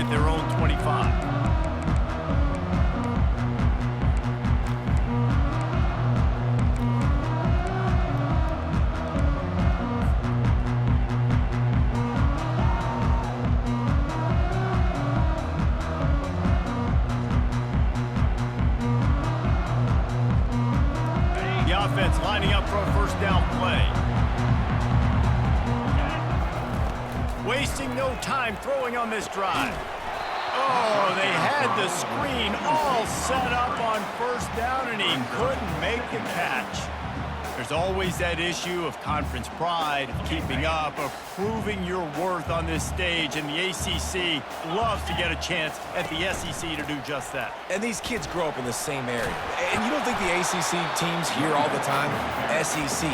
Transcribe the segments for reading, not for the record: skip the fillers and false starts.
at their own 25. Offense lining up for a first down play. Wasting no time throwing on this drive. Oh, they had the screen all set up on first down, and he couldn't make the catch. There's always that issue of conference pride, of keeping up, of proving your worth on this stage, and the ACC loves to get a chance at the SEC to do just that. And these kids grow up in the same area. And you don't think the ACC teams hear all the time, SEC,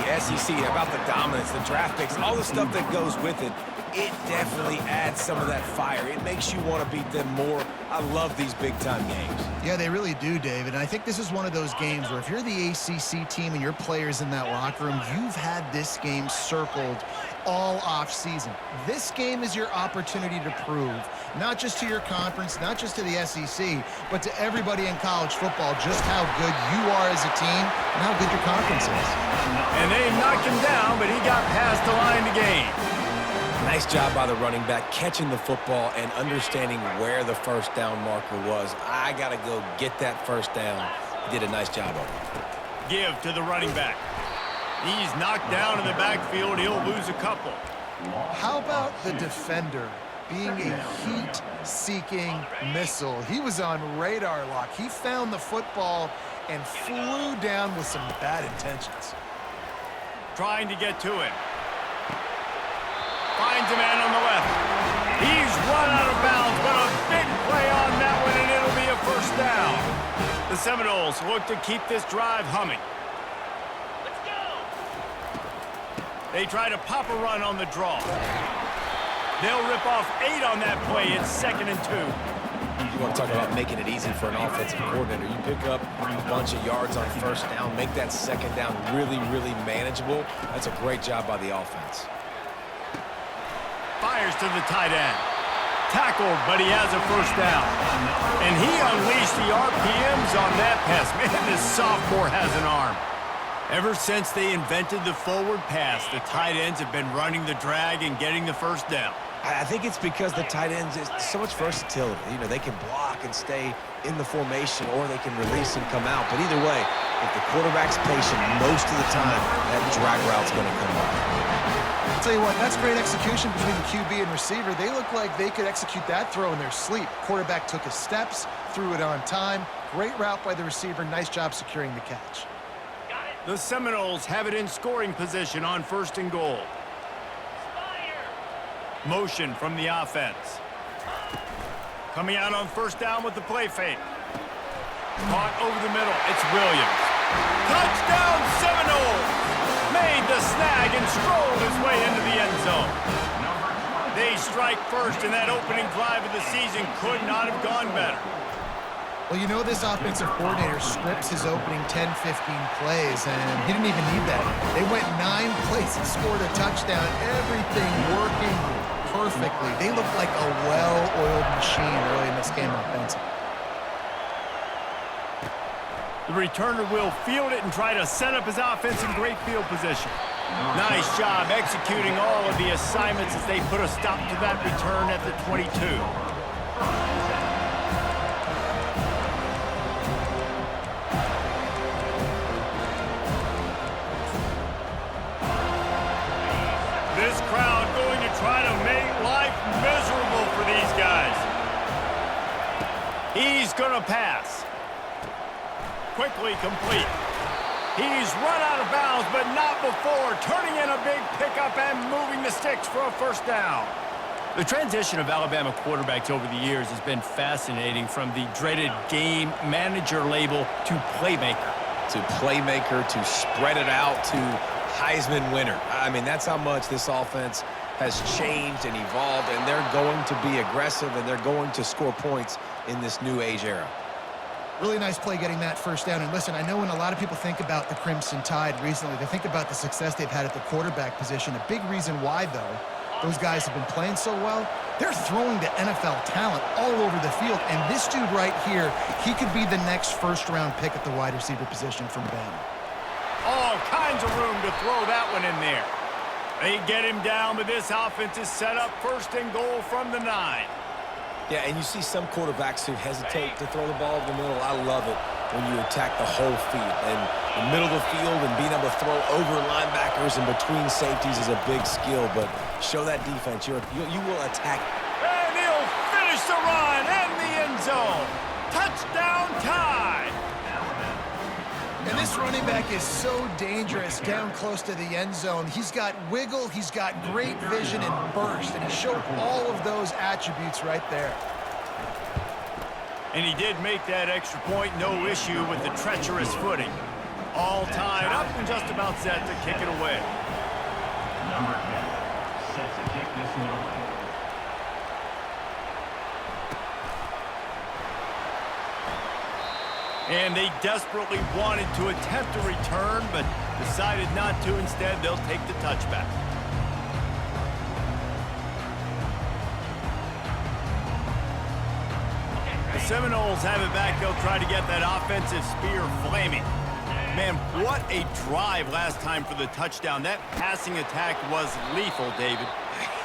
about the dominance, the draft picks, all the stuff that goes with it. It definitely adds some of that fire. It makes you want to beat them more. I love these big-time games. Yeah, they really do, David. And I think this is one of those games where if you're the ACC team and your players in that locker room, you've had this game circled all off-season. This game is your opportunity to prove, not just to your conference, not just to the SEC, but to everybody in college football, just how good you are as a team and how good your conference is. And they knocked him down, but he got past the line to gain. Nice job by the running back, catching the football and understanding where the first down marker was. I got to go get that first down. He did a nice job of it. Give to the running back. He's knocked down in the backfield. He'll lose a couple. How about the defender being a heat-seeking missile? He was on radar lock. He found the football and flew down with some bad intentions. Trying to get to him. Finds a man on the left. He's run out of bounds, but a big play on that one, and it'll be a first down. The Seminoles look to keep this drive humming. Let's go. They try to pop a run on the draw. They'll rip off 8 on that play. It's 2nd and 2. You want to talk about making it easy for an offensive coordinator. You pick up a bunch of yards on first down, make that second down really, really manageable. That's a great job by the offense. Fires to the tight end. Tackled, but he has a first down. And he unleashed the RPMs on that pass. Man, this sophomore has an arm. Ever since they invented the forward pass, the tight ends have been running the drag and getting the first down. I think it's because the tight ends is so much versatility. You know, they can block and stay in the formation, or they can release and come out. But either way, if the quarterback's patient most of the time, that drag route's going to come up. I'll tell you what, that's great execution between the QB and receiver. They look like they could execute that throw in their sleep. Quarterback took his steps, threw it on time. Great route by the receiver. Nice job securing the catch. The Seminoles have it in scoring position on 1st and goal. Motion from the offense. Coming out on first down with the play fake. Caught over the middle. It's Williams. Touchdown Seminoles! Made the snag and strolled his way into the end zone. They strike first, and that opening drive of the season could not have gone better. Well, you know this offensive coordinator scripts his opening 10, 15 plays, and he didn't even need that. They went 9 plays and scored a touchdown. Everything working perfectly. They look like a well-oiled machine early in this game offensively. The returner will field it and try to set up his offense in great field position. Nice job executing all of the assignments as they put a stop to that return at the 22. This crowd going to try to make life miserable for these guys. He's going to pass. Quickly complete. He's run out of bounds, but not before turning in a big pickup and moving the sticks for a first down. The transition of Alabama quarterbacks over the years has been fascinating, from the dreaded game manager label to playmaker. To spread it out, to Heisman winner. I mean, that's how much this offense has changed and evolved, and they're going to be aggressive, and they're going to score points in this new age era. Really nice play getting that first down. And listen, I know when a lot of people think about the Crimson Tide recently, they think about the success they've had at the quarterback position. A big reason why, though, Those guys have been playing so well. They're throwing to NFL talent all over the field. And this dude right here, he could be the next first-round pick at the wide receiver position from Bama. All kinds of room to throw that one in there. They get him down, but this offense is set up first and goal from the 9. Yeah, and you see some quarterbacks who hesitate to throw the ball in the middle. I love it when you attack the whole field. And the middle of the field and being able to throw over linebackers and between safeties is a big skill. But show that defense. You will attack. And he'll finish the run and the end zone. Touchdown tie. And this running back is so dangerous down close to the end zone. He's got wiggle, he's got great vision and burst, and he showed all of those attributes right there. And he did make that extra point, no issue with the treacherous footing. All tied up and just about set to kick it away. Number 10 set to kick this one away. And they desperately wanted to attempt a return, but decided not to. Instead, they'll take the touchback. The Seminoles have it back. They'll try to get that offensive spear flaming. Man, what a drive last time for the touchdown. That passing attack was lethal, David.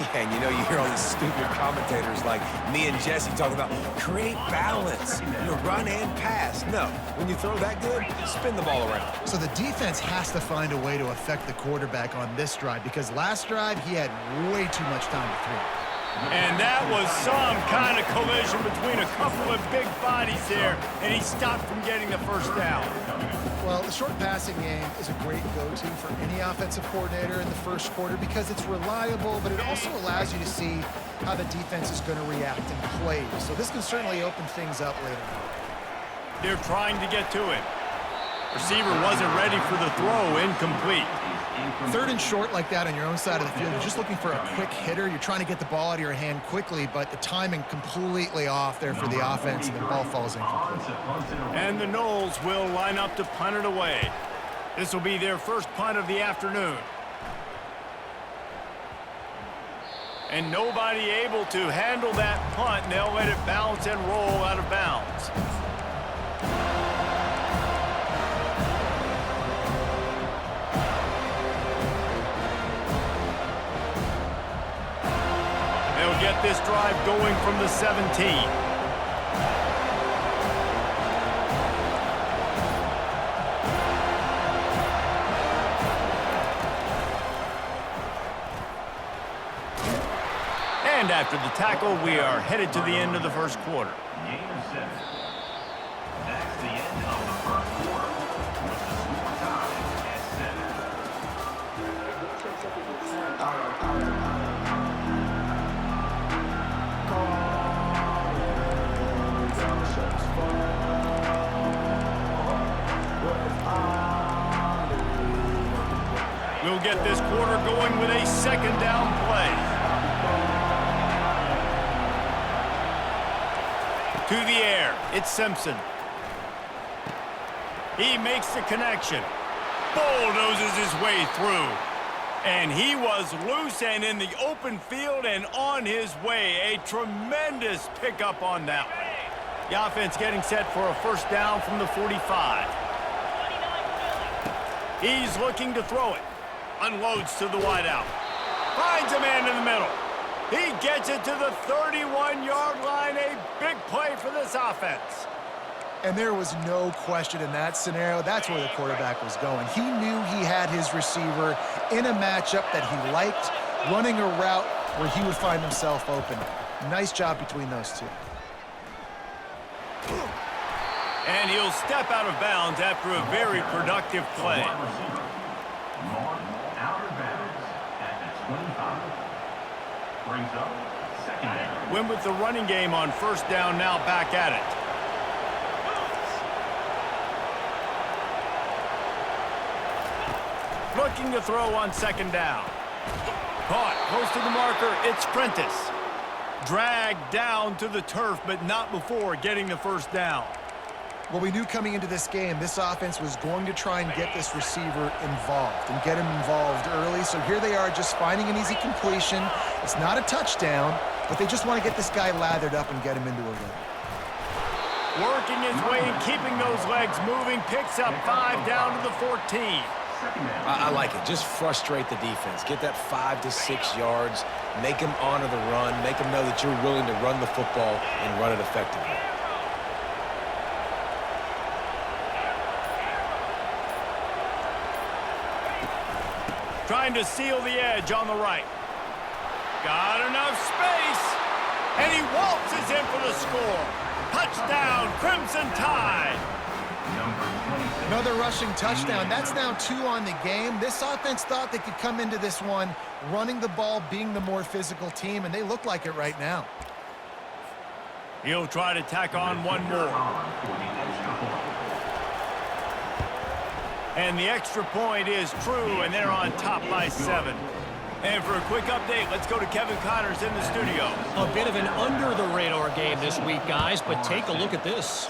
Yeah, and you hear all these stupid commentators like me and Jesse talking about create balance, run and pass. No, when you throw that good, spin the ball around. So the defense has to find a way to affect the quarterback on this drive because last drive he had way too much time to throw. And that was some kind of collision between a couple of big bodies there, and he stopped from getting the first down. Well, the short passing game is a great go-to for any offensive coordinator in the first quarter because it's reliable, but it also allows you to see how the defense is going to react and play. So this can certainly open things up later on. They're trying to get to him. Receiver wasn't ready for the throw, incomplete. Third and short like that on your own side of the field, you're just looking for a quick hitter. You're trying to get the ball out of your hand quickly, but the timing completely off there for the offense, and the ball falls incomplete. And the Noles will line up to punt it away. This will be their first punt of the afternoon. And nobody able to handle that punt, and they'll let it bounce and roll out of bounds. Get this drive going from the 17. And after the tackle, we are headed to the end of the first quarter. Game 7. That's the end of the first quarter. With the score tied at 7. We'll get this quarter going with a second down play. To the air, it's Simpson. He makes the connection. Bulldozes his way through. And he was loose and in the open field and on his way. A tremendous pickup on that one. The offense getting set for a first down from the 45. He's looking to throw it. Unloads to the wideout. Finds a man in the middle. He gets it to the 31-yard line. A big play for this offense. And there was no question in that scenario. That's where the quarterback was going. He knew he had his receiver in a matchup that he liked, running a route where he would find himself open. Nice job between those two. And he'll step out of bounds after a very productive play. Brings up second down. Win with the running game on first down, now back at it. Looking to throw on second down. Caught close to the marker, it's Prentice. Dragged down to the turf, but not before getting the first down. Well, we knew coming into this game, this offense was going to try and get this receiver involved and get him involved early. So here they are just finding an easy completion, It's not a touchdown, but they just want to get this guy lathered up and get him into a run. Working his way and keeping those legs moving, picks up 5 down to the 14. I like it. Just frustrate the defense. Get that 5 to 6 yards. Make them honor the run. Make them know that you're willing to run the football and run it effectively. Trying to seal the edge on the right. Got enough space. And he waltzes in for the score. Touchdown, Crimson Tide. Another rushing touchdown. That's now 2 on the game. This offense thought they could come into this one running the ball, being the more physical team, and they look like it right now. He'll try to tack on one more. And the extra point is true, and they're on top by 7. And for a quick update, let's go to Kevin Connors in the studio. A bit of an under-the-radar game this week, guys, but take a look at this.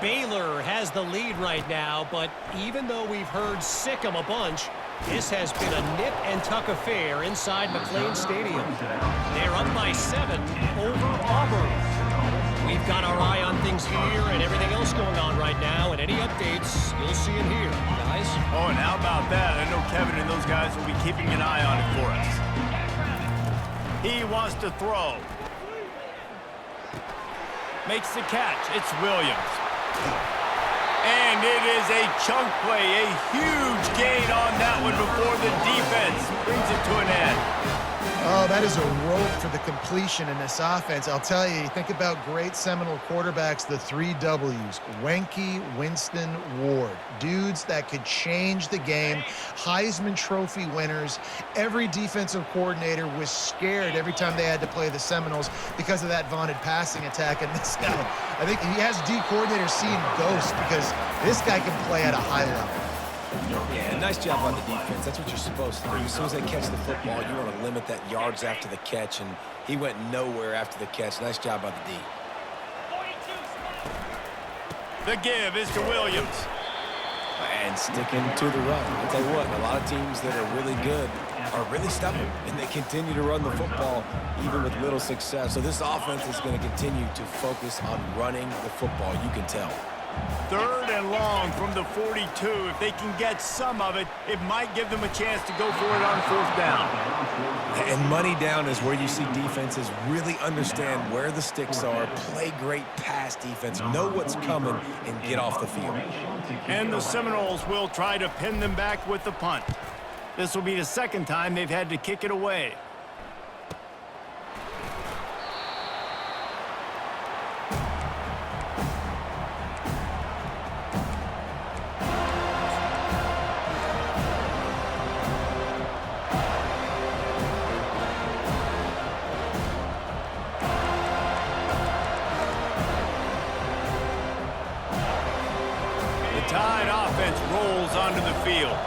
Baylor has the lead right now, but even though we've heard sick 'em a bunch, this has been a nip-and-tuck affair inside McLean Stadium. They're up by 7 over Auburn. We've got our eye on things here and everything else going on right now, and any updates, you'll see it here, guys. Oh, and how about that? I know Kevin and those guys will be keeping an eye on it for us. He wants to throw. Makes the catch. It's Williams. And it is a chunk play, a huge gain on that one before the defense brings it to an end. Oh, that is a rope for the completion in this offense. I'll tell you, think about great Seminole quarterbacks, the 3 W's, Wenke, Winston, Ward. Dudes that could change the game, Heisman Trophy winners. Every defensive coordinator was scared every time they had to play the Seminoles because of that vaunted passing attack. And this guy, I think he has D coordinators seeing ghosts because this guy can play at a high level. Yeah, nice job on the defense. That's what you're supposed to do. As soon as they catch the football, you want to limit that yards after the catch, and he went nowhere after the catch. Nice job by the D. The give is to Williams. And sticking to the run. I'll tell you what, a lot of teams that are really good are really stubborn, and they continue to run the football even with little success. So this offense is going to continue to focus on running the football. You can tell. 3rd and long from the 42. If they can get some of it, it might give them a chance to go for it on 4th down. And money down is where you see defenses really understand where the sticks are, play great pass defense, know what's coming, and get off the field. And the Seminoles will try to pin them back with the punt. This will be the 2nd time they've had to kick it away. Tide offense rolls onto the field.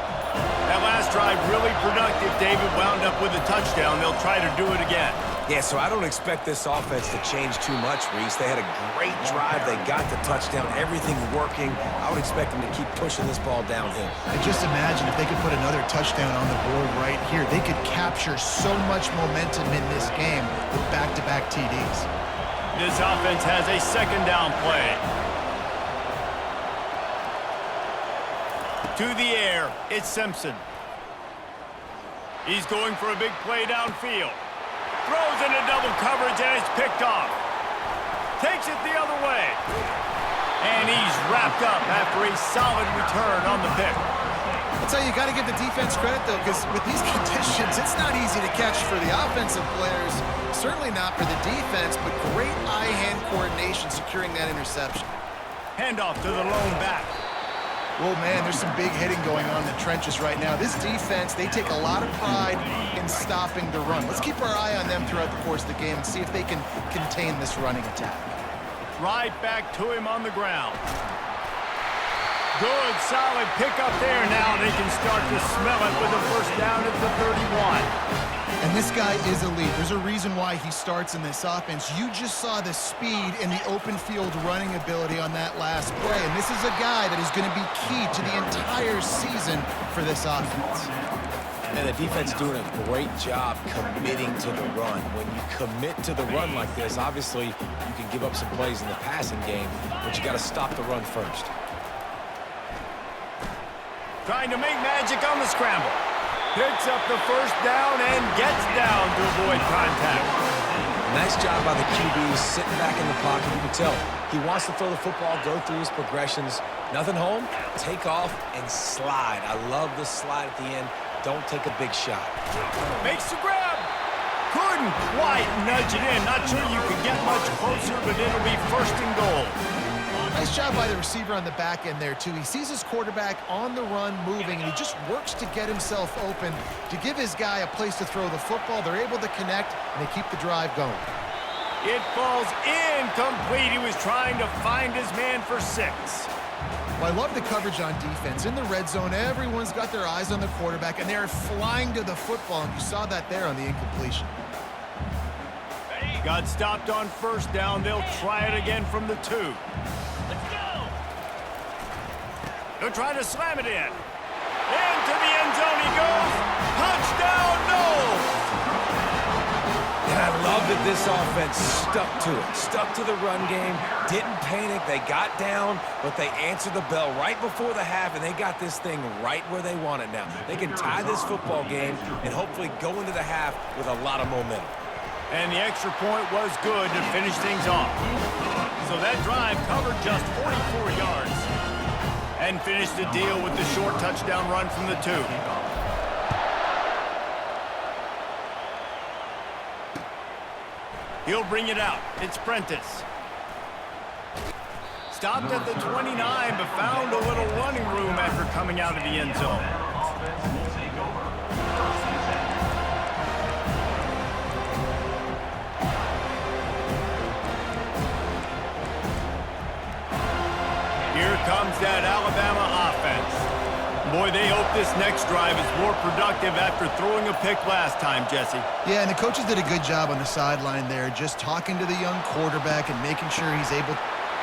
That last drive really productive. David wound up with a touchdown. They'll try to do it again. Yeah, so I don't expect this offense to change too much, Reese. They had a great drive. They got the touchdown. Everything working. I would expect them to keep pushing this ball downhill. And just imagine if they could put another touchdown on the board right here. They could capture so much momentum in this game with back-to-back TDs. This offense has a 2nd down play. To the air, it's Simpson. He's going for a big play downfield. Throws into double coverage, and it's picked off. Takes it the other way. And he's wrapped up after a solid return on the pick. I'll tell you, you got to give the defense credit, though, because with these conditions, it's not easy to catch for the offensive players. Certainly not for the defense, but great eye-hand coordination securing that interception. Handoff to the lone back. Well, man, there's some big hitting going on in the trenches right now. This defense, they take a lot of pride in stopping the run. Let's keep our eye on them throughout the course of the game and see if they can contain this running attack. Right back to him on the ground. Good, solid pickup there. Now they can start to smell it with a 1st down at the 31. And this guy is elite. There's a reason why he starts in this offense. You just saw the speed and the open field running ability on that last play. And this is a guy that is going to be key to the entire season for this offense. And the defense doing a great job committing to the run. When you commit to the run like this, obviously you can give up some plays in the passing game, but you got to stop the run first. Trying to make magic on the scramble. Picks up the first down and gets down to avoid contact. Nice job by the QB sitting back in the pocket. You can tell he wants to throw the football, go through his progressions. Nothing home, take off and slide. I love the slide at the end. Don't take a big shot. Makes the grab. Couldn't quite nudge it in. Not sure you could get much closer, but it'll be first and goal. Nice job by the receiver on the back end there, too. He sees his quarterback on the run moving, and he just works to get himself open to give his guy a place to throw the football. They're able to connect, and they keep the drive going. It falls incomplete. He was trying to find his man for 6. Well, I love the coverage on defense. In the red zone, everyone's got their eyes on the quarterback, and they're flying to the football, and you saw that there on the incompletion. Got stopped on first down. They'll try it again from the 2. They'll try to slam it in. Into the end zone he goes. Touchdown, no! And I love that this offense stuck to it. Stuck to the run game. Didn't panic. They got down, but they answered the bell right before the half, and they got this thing right where they want it now. They can tie this football game and hopefully go into the half with a lot of momentum. And the extra point was good to finish things off. So that drive covered just 44 yards. And finished the deal with the short touchdown run from the 2. He'll bring it out. It's Prentice. Stopped at the 29, but found a little running room after coming out of the end zone. Here comes that Alabama offense. Boy, they hope this next drive is more productive after throwing a pick last time, Jesse. Yeah, and the coaches did a good job on the sideline there, just talking to the young quarterback and making sure he's able.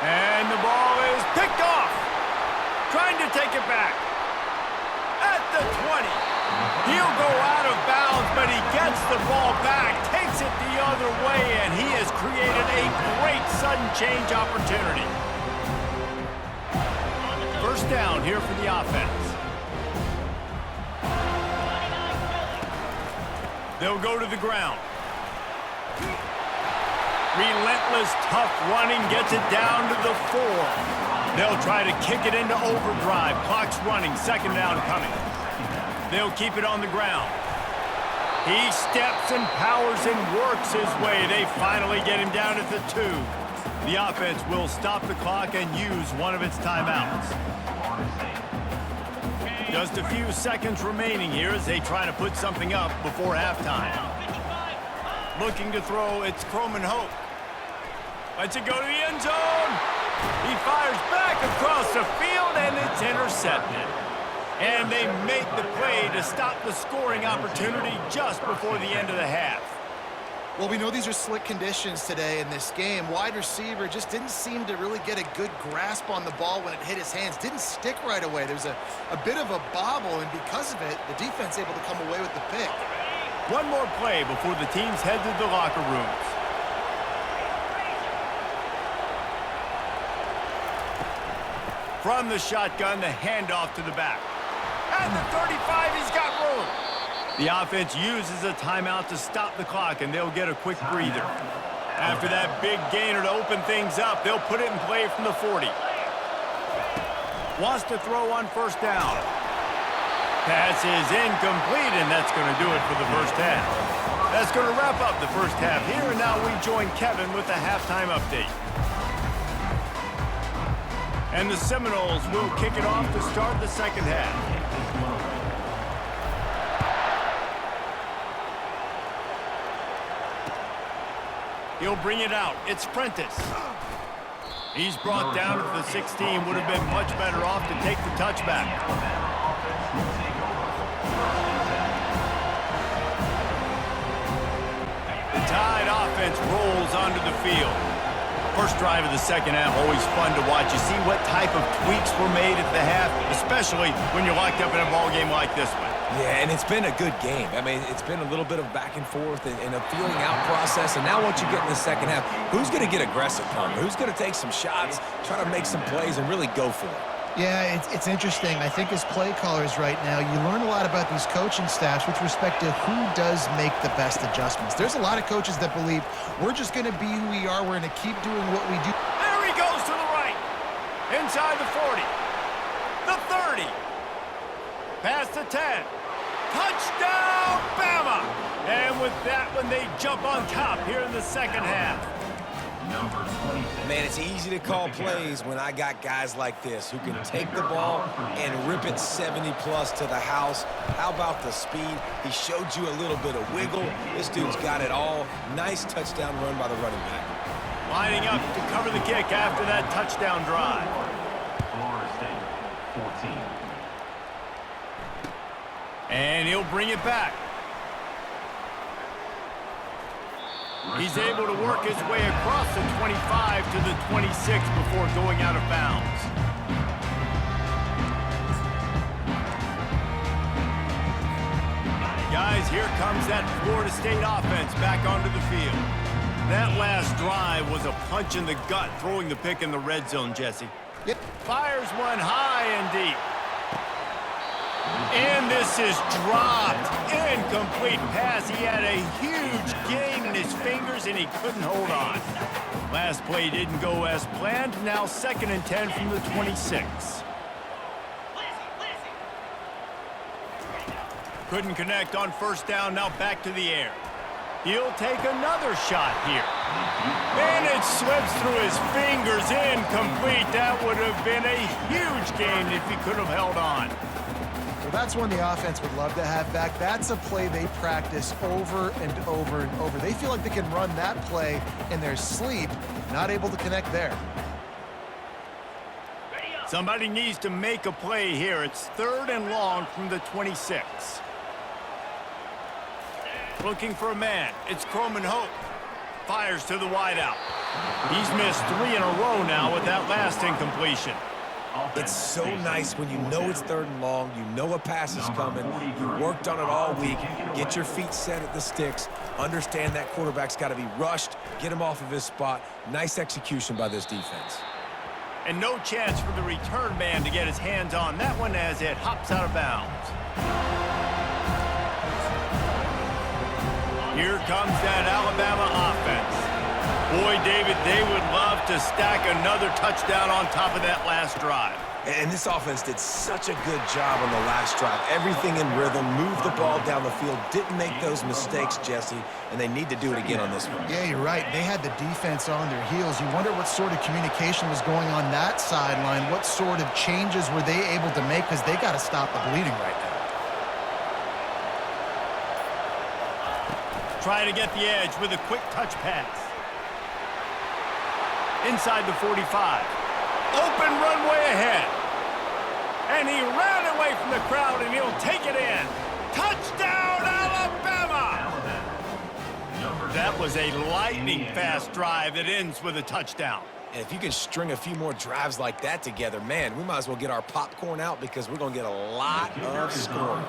And the ball is picked off. Trying to take it back. At the 20. He'll go out of bounds, but he gets the ball back, takes it the other way, and he has created a great sudden change opportunity. First down here for the offense. They'll go to the ground. Relentless, tough running gets it down to the 4. They'll try to kick it into overdrive. Clock's running, second down coming. They'll keep it on the ground. He steps and powers and works his way. They finally get him down at the 2. The offense will stop the clock and use one of its timeouts. Just a few seconds remaining here as they try to put something up before halftime. Looking to throw, it's Croman Hope. Lets it go to the end zone. He fires back across the field, and it's intercepted. And they make the play to stop the scoring opportunity just before the end of the half. Well, we know these are slick conditions today in this game. Wide receiver just didn't seem to really get a good grasp on the ball when it hit his hands. Didn't stick right away. There's a bit of a bobble, and because of it, the defense able to come away with the pick. One more play before the teams head to the locker rooms. From the shotgun, the handoff to the back. At the 35, he's got room. The offense uses a timeout to stop the clock, and they'll get a quick breather. After that big gainer to open things up, they'll put it in play from the 40. Wants to throw on first down. Pass is incomplete, and that's going to do it for the first half. That's going to wrap up the first half here, and now we join Kevin with the halftime update. And the Seminoles will kick it off to start the second half. He'll bring it out. It's Prentice. He's brought down to the 16. Would have been much better off to take the touchback. The Tide offense rolls onto the field. First drive of the second half, always fun to watch. You see what type of tweaks were made at the half, especially when you're locked up in a ball game like this one. Yeah, and it's been a good game. I mean, it's been a little bit of back and forth and a feeling out process. And now once you get in the second half, who's going to get aggressive, Palmer? Who's going to take some shots, try to make some plays, and really go for it? Yeah, it's interesting. I think as play callers right now, you learn a lot about these coaching staffs with respect to who does make the best adjustments. There's a lot of coaches that believe we're just going to be who we are. We're going to keep doing what we do. There he goes to the right. Inside the 40. The 30. Past the 10. Touchdown, Bama! And with that one, they jump on top here in the second half. Man, it's easy to call plays when I got guys like this who can take the ball and rip it 70-plus to the house. How about the speed? He showed you a little bit of wiggle. This dude's got it all. Nice touchdown run by the running back. Lining up to cover the kick after that touchdown drive. Florida State, 14. And he'll bring it back. He's able to work his way across the 25 to the 26 before going out of bounds. Guys, here comes that Florida State offense back onto the field. That last drive was a punch in the gut, throwing the pick in the red zone, Jesse. Yep. Fires one high and deep. And this is dropped. Incomplete pass. He had a huge gain in his fingers, and he couldn't hold on. Last play didn't go as planned. Now 2nd and 10 from the 26. Couldn't connect on first down. Now back to the air. He'll take another shot here. And it slips through his fingers. Incomplete. That would have been a huge gain if he could have held on. Well, that's one the offense would love to have back. That's a play they practice over and over and over. They feel like they can run that play in their sleep, not able to connect there. Somebody needs to make a play here. It's 3rd and long from the 26. Looking for a man. It's Croman Hope. Fires to the wideout. He's missed 3 in a row now with that last incompletion. It's so nice when you know it's 3rd and long, you know a pass is coming, you worked on it all week, get your feet set at the sticks, understand that quarterback's got to be rushed, get him off of his spot. Nice execution by this defense. And no chance for the return man to get his hands on that one as it hops out of bounds. Here comes that Alabama offense. Boy, David, they would love to stack another touchdown on top of that last drive. And this offense did such a good job on the last drive. Everything in rhythm, moved the ball down the field, didn't make those mistakes, Jesse, and they need to do it again on this one. Yeah, you're right. They had the defense on their heels. You wonder what sort of communication was going on that sideline. What sort of changes were they able to make, because they got to stop the bleeding right now. Trying to get the edge with a quick touch pass. Inside the 45. Open runway ahead. And he ran away from the crowd, and he'll take it in. Touchdown, Alabama! That was a lightning-fast drive that ends with a touchdown. And if you can string a few more drives like that together, man, we might as well get our popcorn out because we're going to get a lot of scoring.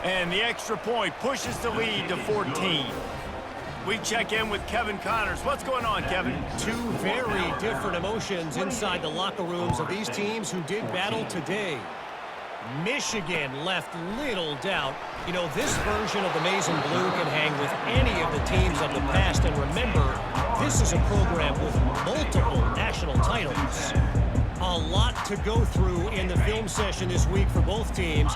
And the extra point pushes the lead to 14. We check in with Kevin Connors. What's going on, Kevin? Two very different emotions inside the locker rooms of these teams who did battle today. Michigan left little doubt. You know, this version of the Maize and Blue can hang with any of the teams of the past. And remember, this is a program with multiple national titles. A lot to go through in the film session this week for both teams.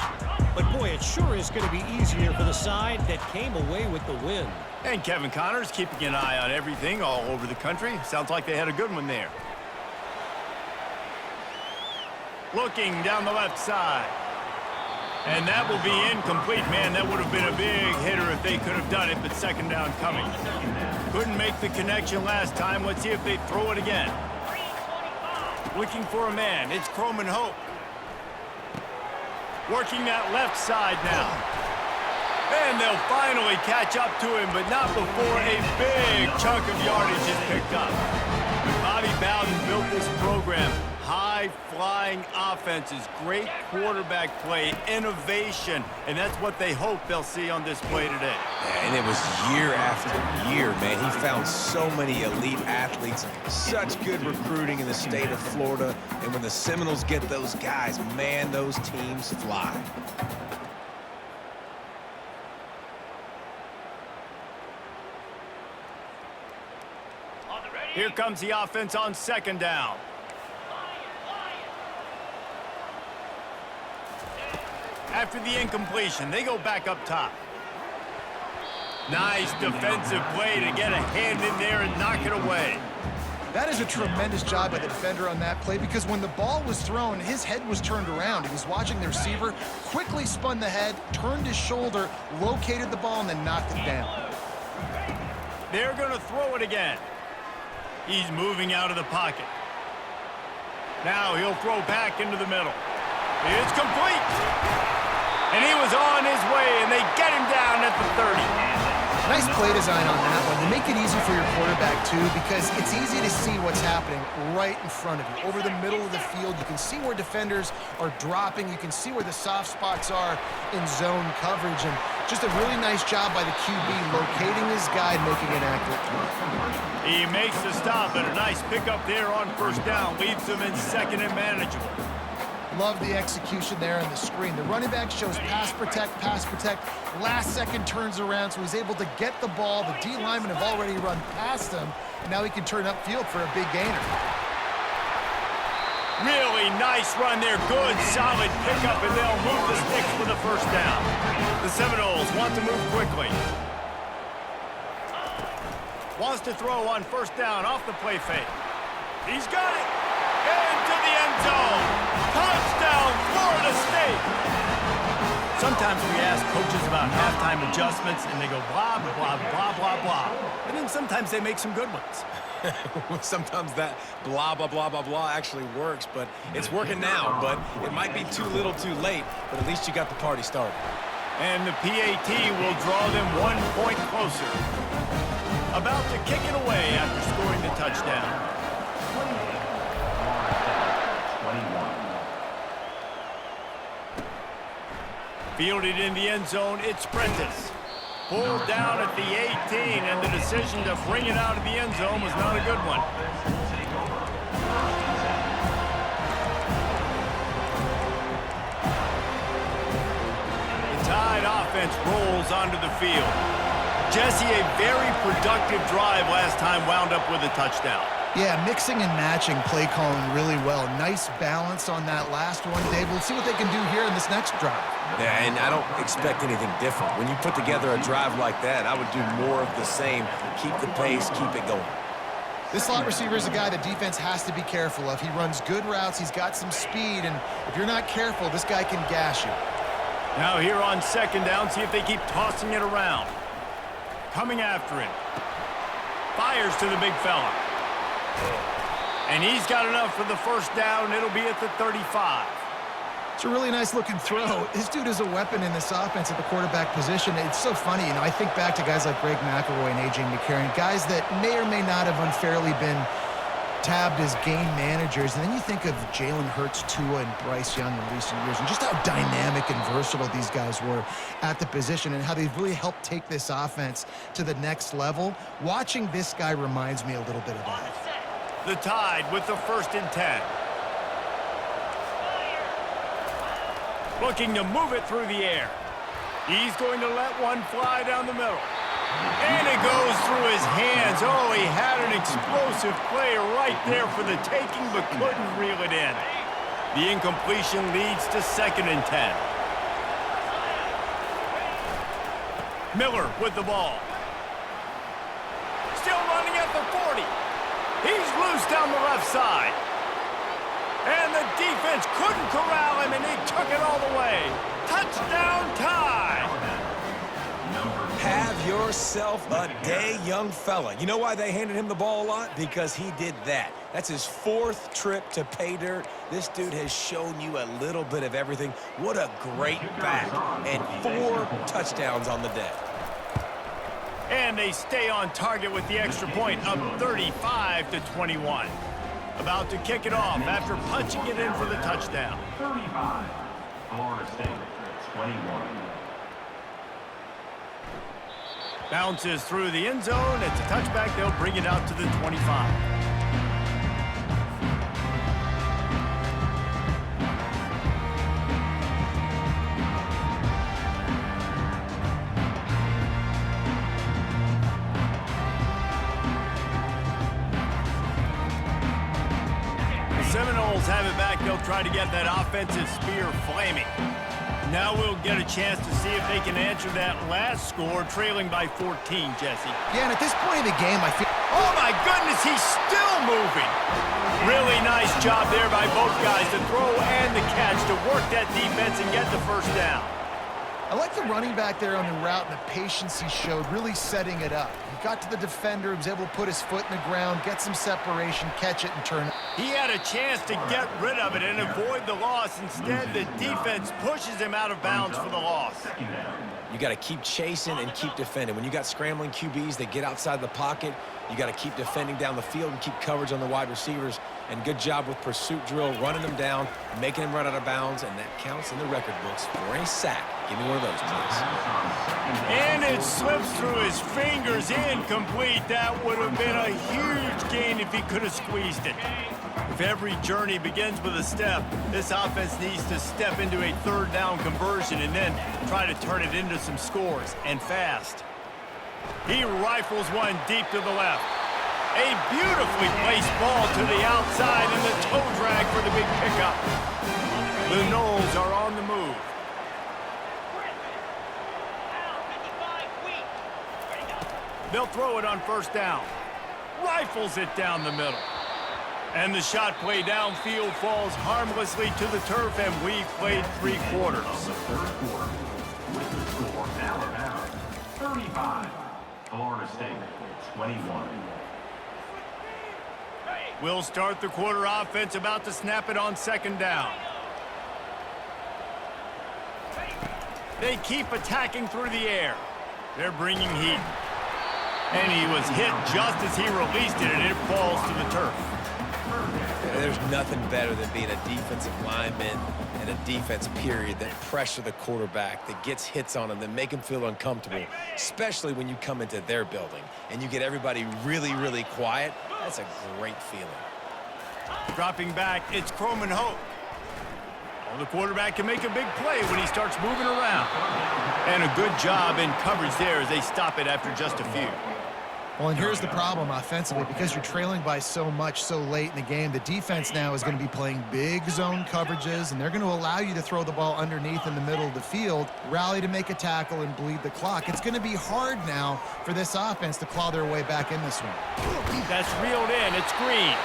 But boy, it sure is going to be easier for the side that came away with the win. And Kevin Connors keeping an eye on everything all over the country. Sounds like they had a good one there. Looking down the left side. And that will be incomplete. Man, that would have been a big hitter if they could have done it, but second down coming. Couldn't make the connection last time. Let's see if they throw it again. Looking for a man. It's Croman Hope. Working that left side now. And they'll finally catch up to him, but not before a big chunk of yardage is picked up. When Bobby Bowden built this program, High-flying offenses, great quarterback play, innovation, and that's what they hope they'll see on display today. And it was year after year, man. He found so many elite athletes, such good recruiting in the state of Florida. And when the Seminoles get those guys, man, those teams fly. Here comes the offense on second down. After the incompletion, they go back up top. Nice defensive play to get a hand in there and knock it away. That is a tremendous job by the defender on that play because when the ball was thrown, his head was turned around. He was watching the receiver, quickly spun the head, turned his shoulder, located the ball, and then knocked it down. They're going to throw it again. He's moving out of the pocket. Now he'll throw back into the middle. It's complete. And he was on his way, and they get him down at the 30. Nice play design on that one. They make it easy for your quarterback, too, because it's easy to see what's happening right in front of you. Over the middle of the field, you can see where defenders are dropping. You can see where the soft spots are in zone coverage. And just a really nice job by the QB locating his guy and making an accurate throw. He makes the stop, and a nice pickup there on first down. Leaves him in second and manageable. Love the execution there on the screen. The running back shows pass protect. Last second turns around, so he's able to get the ball. The D linemen have already run past him, and now he can turn upfield for a big gainer. Really nice run there. Good, solid pickup, and they'll move the sticks for the first down. The Seminoles want to move quickly. Wants to throw on first down off the play fake. He's got it. Into the end zone. Touchdown, Florida State. Sometimes we ask coaches about halftime adjustments, and they go blah, blah, blah, blah, blah. And then sometimes they make some good ones. Sometimes that blah, blah, blah, blah, blah actually works, but it's working now. But it might be too little too late, but at least you got the party started. And the PAT will draw them 1 point closer. About to kick it away after scoring the touchdown. Fielded in the end zone, it's Prentice. Pulled down at the 18, and the decision to bring it out of the end zone was not a good one. The Tide offense rolls onto the field. Jesse, a very productive drive last time, wound up with a touchdown. Yeah, mixing and matching play calling really well. Nice balance on that last one, Dave. We'll see what they can do here in this next drive. Yeah, and I don't expect anything different. When you put together a drive like that, I would do more of the same. Keep the pace, keep it going. This slot receiver is a guy the defense has to be careful of. He runs good routes, he's got some speed, and if you're not careful, this guy can gash you. Now here on second down, see if they keep tossing it around. Coming after him. Fires to the big fella. And he's got enough for the first down. It'll be at the 35. It's a really nice-looking throw. This dude is a weapon in this offense at the quarterback position. It's so funny. You know, I think back to guys like Greg McElroy and A.J. McCarron, guys that may or may not have unfairly been tabbed as game managers. And then you think of Jalen Hurts, Tua, and Bryce Young in recent years, and just how dynamic and versatile these guys were at the position and how they've really helped take this offense to the next level. Watching this guy reminds me a little bit of that. The Tide with the 1st and 10. Looking to move it through the air. He's going to let one fly down the middle. And it goes through his hands. Oh, he had an explosive play right there for the taking, but couldn't reel it in. The incompletion leads to 2nd and 10. Miller with the ball. Still running at the 40. He's loose down the left side. And the defense couldn't corral him, and he took it all the way. Touchdown, Tide. Have yourself a day, young fella. You know why they handed him the ball a lot? Because he did that. That's his 4th trip to pay dirt. This dude has shown you a little bit of everything. What a great back. And 4 touchdowns on the day. And they stay on target with the extra point, up 35-21. About to kick it off after punching it in for the touchdown. 35. Florida State, 21. Bounces through the end zone. It's a touchback. They'll bring it out to the 25. Seminoles have it back. They'll try to get that offensive spear flaming. Now we'll get a chance to see if they can answer that last score, trailing by 14, Jesse. Yeah, and at this point in the game, I feel... Oh, my goodness, he's still moving. Really nice job there by both guys, the throw and the catch, to work that defense and get the first down. I like the running back there on the route and the patience he showed, really setting it up. He got to the defender, he was able to put his foot in the ground, get some separation, catch it, and turn. He had a chance to get rid of it and avoid the loss. Instead, the defense pushes him out of bounds for the loss. You got to keep chasing and keep defending. When you got scrambling QBs that get outside the pocket, you got to keep defending down the field and keep coverage on the wide receivers. And good job with pursuit drill, running them down, making them run out of bounds, and that counts in the record books for a sack. Give me one of those, please. And it slips through his fingers, incomplete. That would have been a huge gain if he could have squeezed it. If every journey begins with a step, this offense needs to step into a third down conversion and then try to turn it into some scores, and fast. He rifles one deep to the left. A beautifully placed ball to the outside and the toe drag for the big pickup. The Noles are on the move. They'll throw it on first down. Rifles it down the middle. And the shot play downfield falls harmlessly to the turf, and we've played 3 quarters. Of the third quarter, with the score now about 35. Florida State, 21. We'll start the quarter offense, about to snap it on second down. They keep attacking through the air. They're bringing heat. And he was hit just as he released it, and it falls to the turf. There's nothing better than being a defensive lineman and a defense period that pressure the quarterback, that gets hits on him, that make him feel uncomfortable, especially when you come into their building and you get everybody really, really quiet. That's a great feeling. Dropping back, it's Croman Hope. Oh, the quarterback can make a big play when he starts moving around. And a good job in coverage there as they stop it after just a few. Well, and here's the problem offensively. Because you're trailing by so much so late in the game, the defense now is going to be playing big zone coverages, and they're going to allow you to throw the ball underneath in the middle of the field, rally to make a tackle, and bleed the clock. It's going to be hard now for this offense to claw their way back in this one. That's reeled in. It's Green.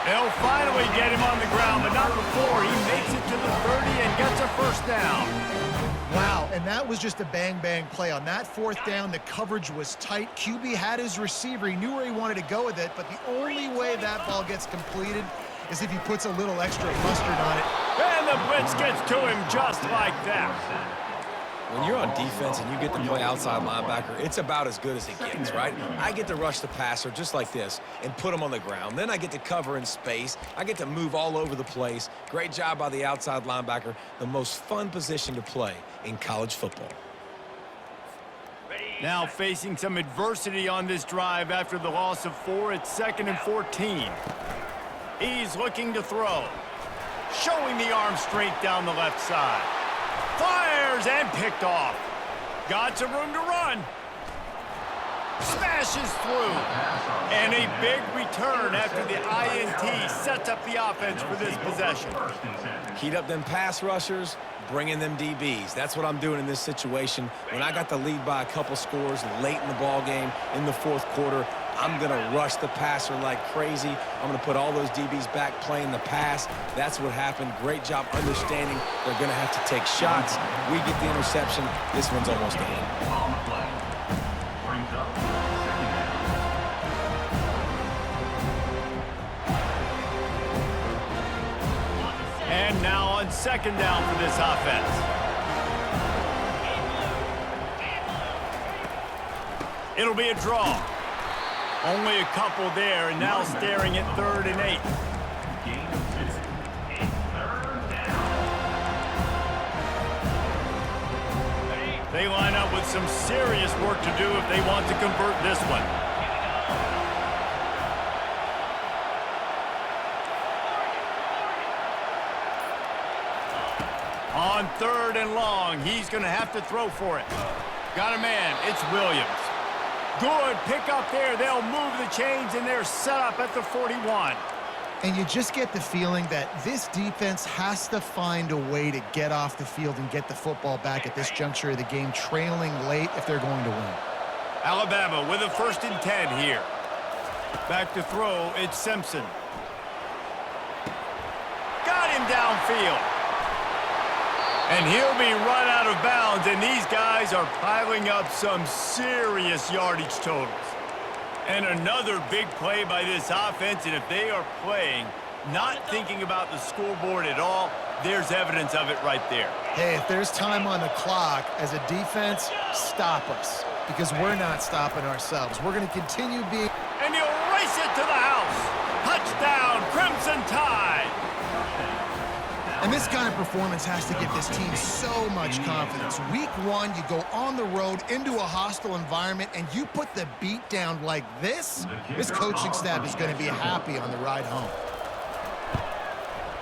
They'll finally get him on the ground, but not before he makes it to the 30 and gets a first down. Wow, and that was just a bang-bang play. On that fourth down, the coverage was tight. QB had his receiver. He knew where he wanted to go with it, but the only way that ball gets completed is if he puts a little extra mustard on it. And the blitz gets to him just like that. When you're on defense and you get to play outside linebacker, it's about as good as it gets, right? I get to rush the passer just like this and put him on the ground. Then I get to cover in space. I get to move all over the place. Great job by the outside linebacker. The most fun position to play in college football. Now facing some adversity on this drive after the loss of 4. It's 2nd and 14. He's looking to throw. Showing the arm strength down the left side. Fires and picked off. Got some room to run. Smashes through. And a big return after the INT sets up the offense for this possession. Heat up them pass rushers, bring in them DBs. That's what I'm doing in this situation. When I got the lead by a couple scores late in the ball game in the fourth quarter, I'm going to rush the passer like crazy. I'm going to put all those DBs back playing the pass. That's what happened. Great job understanding they're going to have to take shots. We get the interception. This one's almost in. On the play. Brings up second down. And now on second down for this offense. It'll be a draw. Only a couple there, and now staring at 3rd and 8. They line up with some serious work to do if they want to convert this one. On 3rd and long, he's going to have to throw for it. Got a man. It's Williams. Good pick up there. They'll move the chains, and they're set up at the 41. And you just get the feeling that this defense has to find a way to get off the field and get the football back at this juncture of the game, trailing late if they're going to win. Alabama with a 1st and 10 here. Back to throw, it's Simpson. Got him downfield. And he'll be run out of bounds, and these guys are piling up some serious yardage totals. And another big play by this offense, and if they are playing, not thinking about the scoreboard at all, there's evidence of it right there. Hey, if there's time on the clock as a defense, stop us, because we're not stopping ourselves. We're going to continue being... And he'll race it to the house. Touchdown, Crimson Tide. And this kind of performance has to give this team so much confidence. Week 1, you go on the road into a hostile environment, and you put the beat down like this, this coaching staff is going to be happy on the ride home.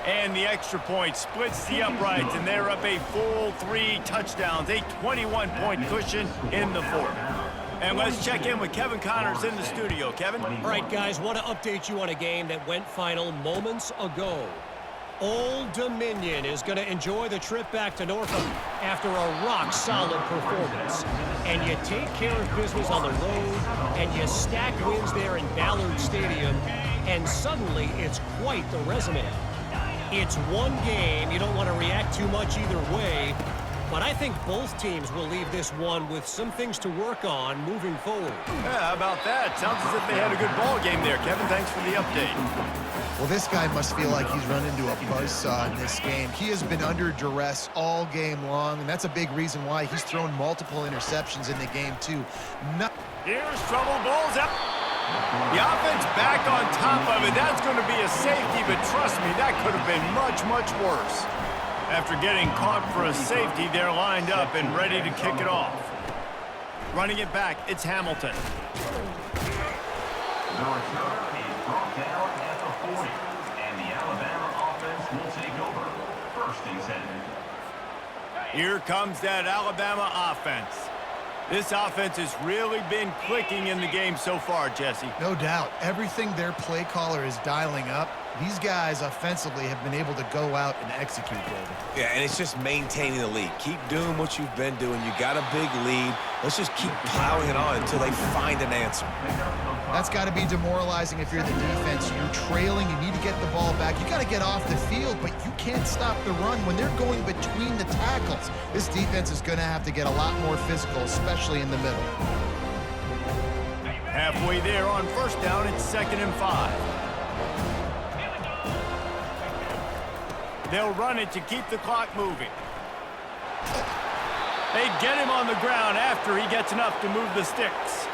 And the extra point splits the uprights, and they're up a full 3 touchdowns, a 21-point cushion in the 4th. And let's check in with Kevin Connors in the studio. Kevin? All right, guys, want to update you on a game that went final moments ago. Old Dominion is going to enjoy the trip back to Norfolk after a rock-solid performance. And you take care of business on the road, and you stack wins there in Ballard Stadium, and suddenly it's quite the resume. It's one game. You don't want to react too much either way, but I think both teams will leave this one with some things to work on moving forward. Yeah, how about that? Sounds as if they had a good ball game there. Kevin, thanks for the update. Well, this guy must feel like he's run into a buzzsaw in this game. He has been under duress all game long, and that's a big reason why he's thrown multiple interceptions in the game, too. Here's trouble, balls out. The offense back on top of it. That's going to be a safety, but trust me, that could have been much, much worse. After getting caught for a safety, they're lined up and ready to kick it off. Running it back, it's Hamilton. The return is brought down at the 40, and the Alabama offense will take over. 1st and 10. Here comes that Alabama offense. This offense has really been clicking in the game so far, Jesse. No doubt. Everything their play caller is dialing up, these guys offensively have been able to go out and execute, David. Yeah, and it's just maintaining the lead. Keep doing what you've been doing. You got a big lead. Let's just keep plowing it on until they find an answer. That's got to be demoralizing if you're the defense. You're trailing. You need to get the ball back. You got to get off the field, but you can't stop the run when they're going between the tackles. This defense is going to have to get a lot more physical, especially in the middle. Halfway there on 1st down, it's 2nd and 5. They'll run it to keep the clock moving. They get him on the ground after he gets enough to move the sticks.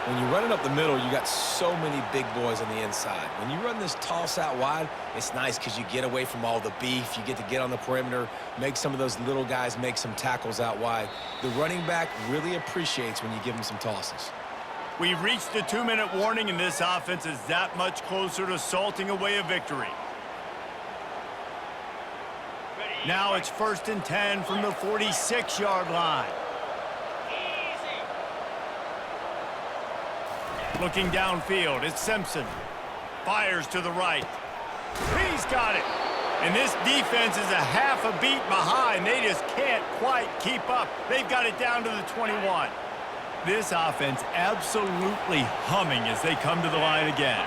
When you run it up the middle, you got so many big boys on the inside. When you run this toss out wide, it's nice because you get away from all the beef. You get to get on the perimeter, make some of those little guys make some tackles out wide. The running back really appreciates when you give him some tosses. We've reached the 2-minute warning, and this offense is that much closer to salting away a victory. Now it's 1st and 10 from the 46-yard line. Looking downfield, it's Simpson. Fires to the right. He's got it. And this defense is a half a beat behind. They just can't quite keep up. They've got it down to the 21. This offense absolutely humming as they come to the line again.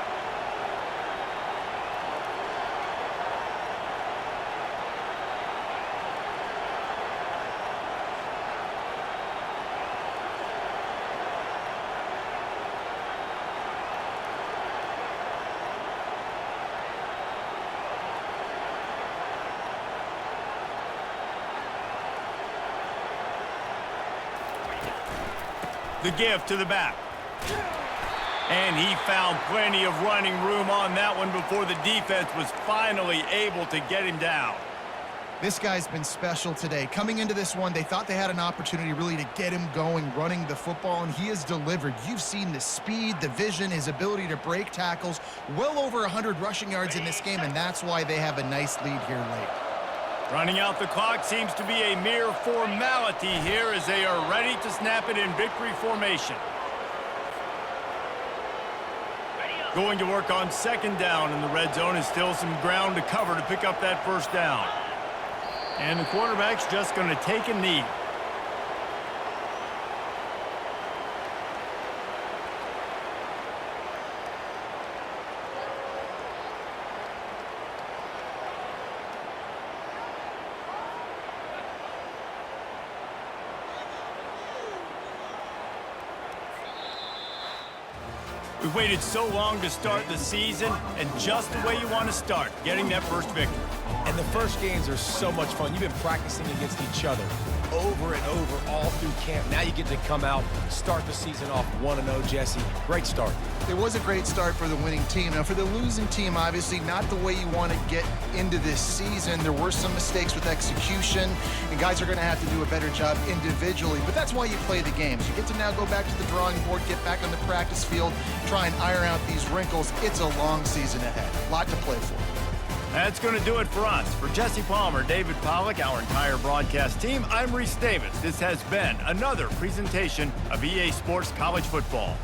The give to the back. And he found plenty of running room on that one before the defense was finally able to get him down. This guy's been special today. Coming into this one, they thought they had an opportunity really to get him going, running the football, and he has delivered. You've seen the speed, the vision, his ability to break tackles, well over 100 rushing yards in this game, and that's why they have a nice lead here late. Running out the clock seems to be a mere formality here as they are ready to snap it in victory formation. Going to work on second down in the red zone, is still some ground to cover to pick up that first down. And the quarterback's just going to take a knee. We've waited so long to start the season, and just the way you want to start, getting that first victory. And the first games are so much fun. You've been practicing against each other over and over all through camp. Now you get to come out, start the season off 1-0, Jesse. Great start. It was a great start for the winning team. Now, for the losing team, obviously not the way you want to get into this season. There were some mistakes with execution, and guys are going to have to do a better job individually. But that's why you play the games. You get to now go back to the drawing board, get back on the practice field, try and iron out these wrinkles. It's a long season ahead. A lot to play for. That's going to do it for us. For Jesse Palmer, David Pollack, our entire broadcast team, I'm Reese Davis. This has been another presentation of EA Sports College Football.